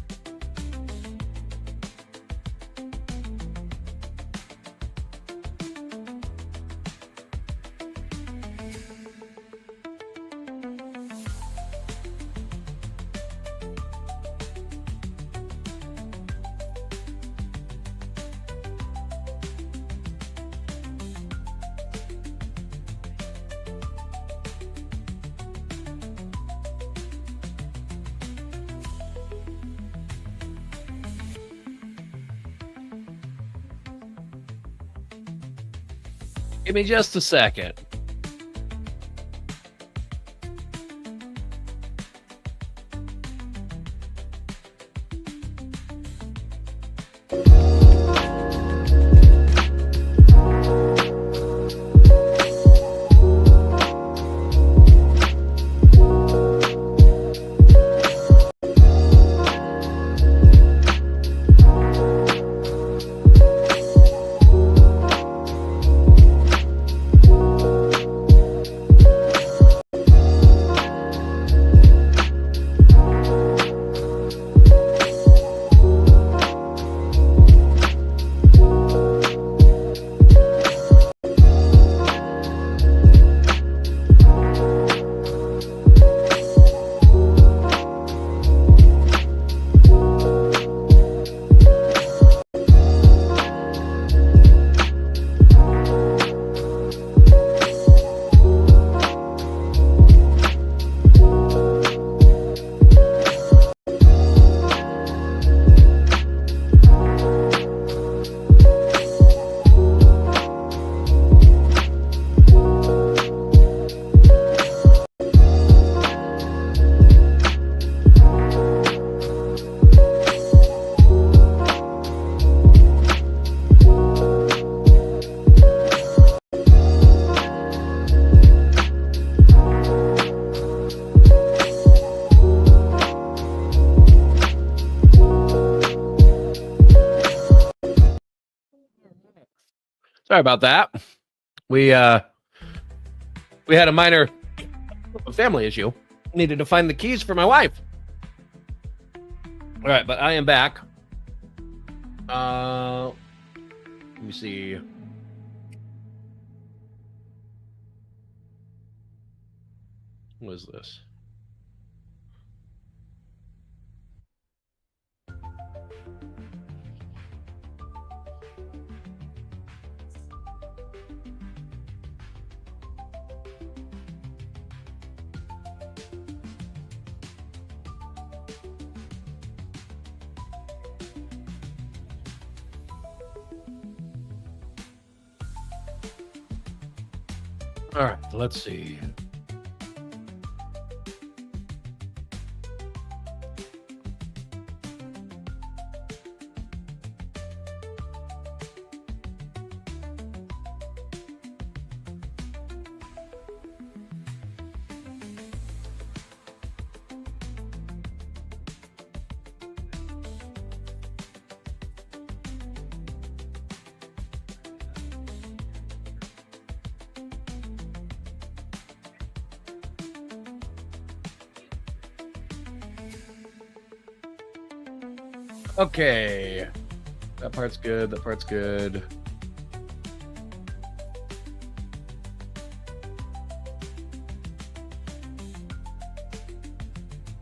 Give me just a second. Sorry about that. We had a minor family issue. Needed to find the keys for my wife. All right, but I am back. Let me see. What is this? All right, let's see. Okay. That part's good. That part's good.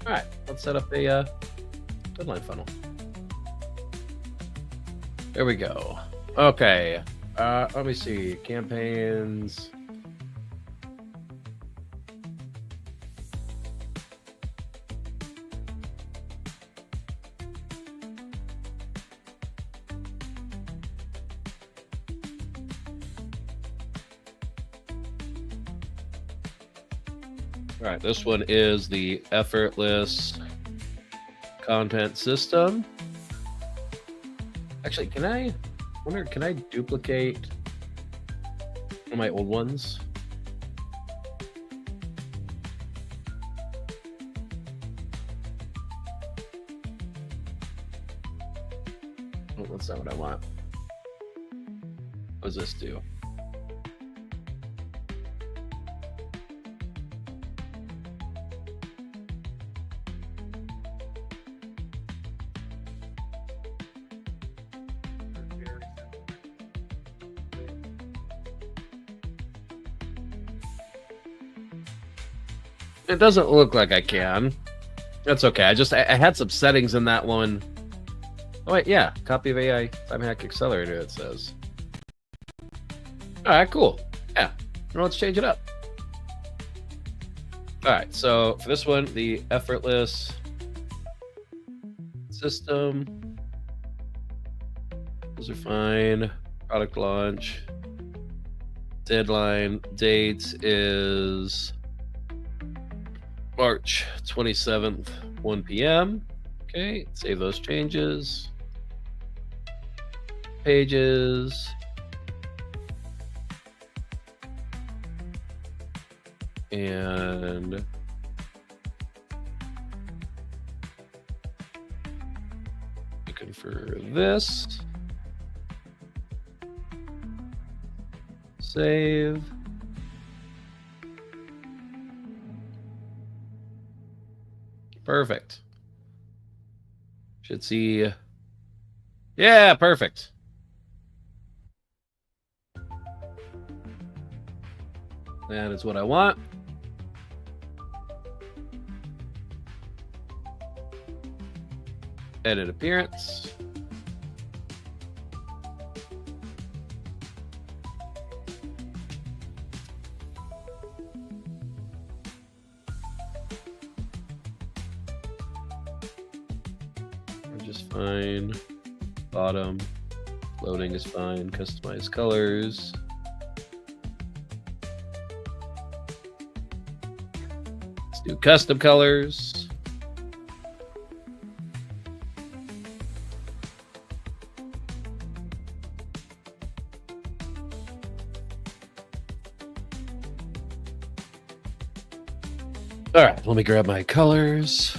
All right. Let's set up a deadline funnel. There we go. Okay. Let me see. Campaigns. All right, this one is the effortless content system. Actually, can I duplicate one of my old ones? Oh, that's not what I want. What does this do? It doesn't look like I can. That's okay. I had some settings in that one. Oh wait, yeah. Copy of AI time hack accelerator, it says. All right, cool. Yeah. Well, let's change it up. All right, so for this one, the effortless system. Those are fine. Product launch. Deadline date is March 27th, 1 p.m. Okay, save those changes. Pages. And looking for this. Save. Perfect. Should see. Yeah, perfect. That is what I want. Edit appearance. Just fine. Bottom. Loading is fine. Customize colors. Let's do custom colors. All right, let me grab my colors.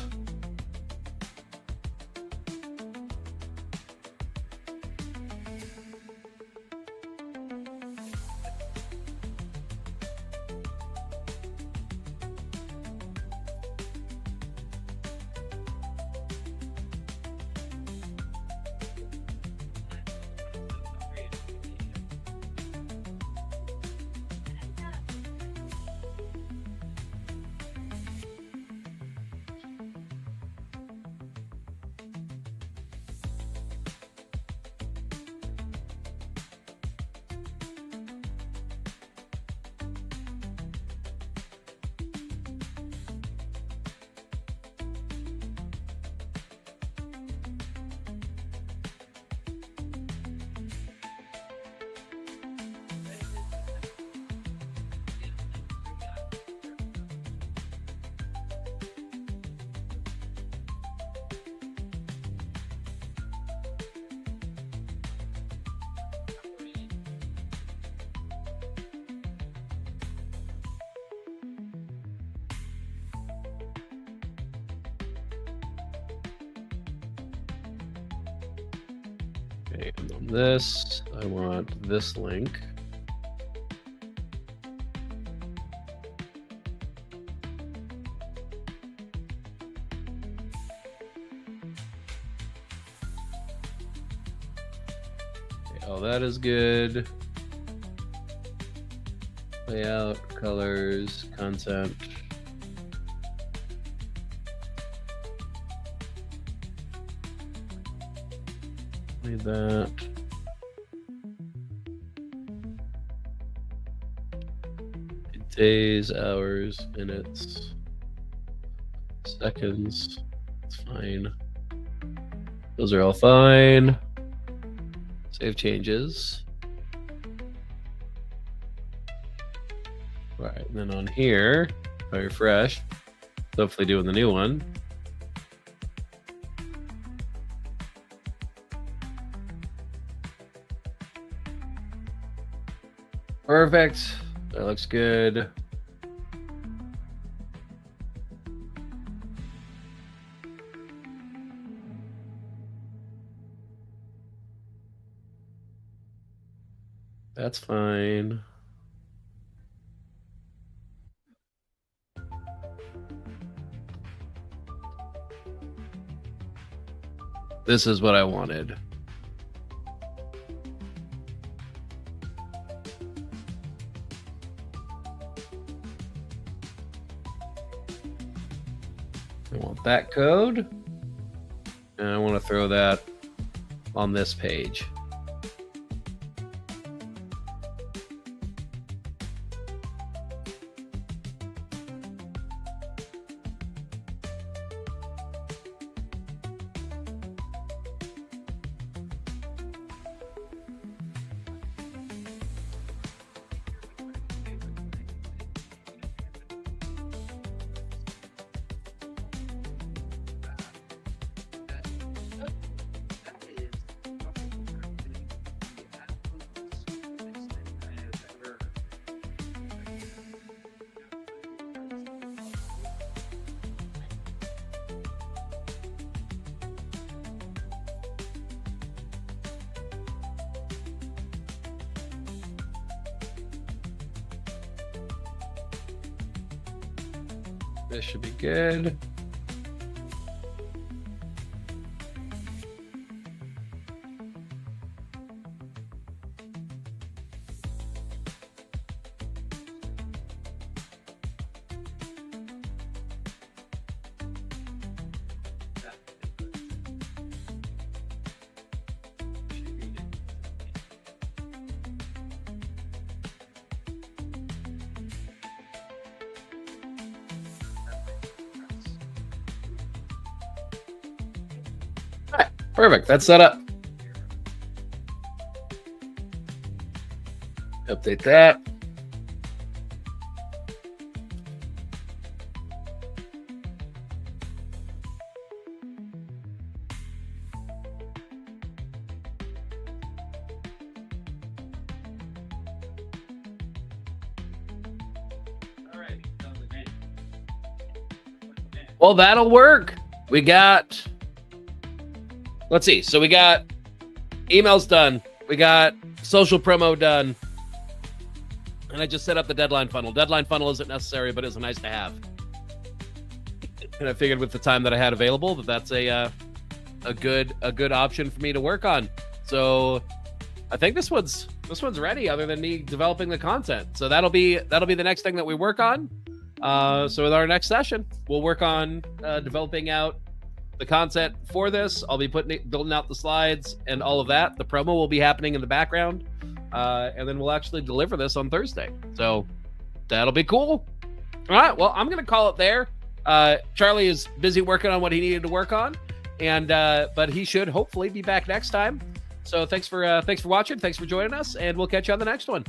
Okay, and on this, I want this link. Oh, that is good. Layout, colors, content. Need that. Days, hours, minutes, seconds. It's fine. Those are all fine. Save changes. All right, and then on here, if I refresh, hopefully doing the new one. Perfect. That looks good. That's fine. This is what I wanted. I want that code, and I want to throw that on this page. This should be good. Perfect. That's set up. Update that. Well, that'll work. We got... Let's see. So we got emails done. We got social promo done. And I just set up the deadline funnel. Deadline funnel isn't necessary, but it's nice to have. And I figured with the time that I had available that that's a good option for me to work on. So I think this one's ready other than me developing the content. So that'll be the next thing that we work on. So with our next session, we'll work on developing out the content for this. I'll be building out the slides and all of that. The promo will be happening in the background, and then we'll actually deliver this on Thursday. So that'll be cool. All right. Well, I'm gonna call it there. Charlie is busy working on what he needed to work on, and but he should hopefully be back next time. So thanks for watching. Thanks for joining us, and we'll catch you on the next one.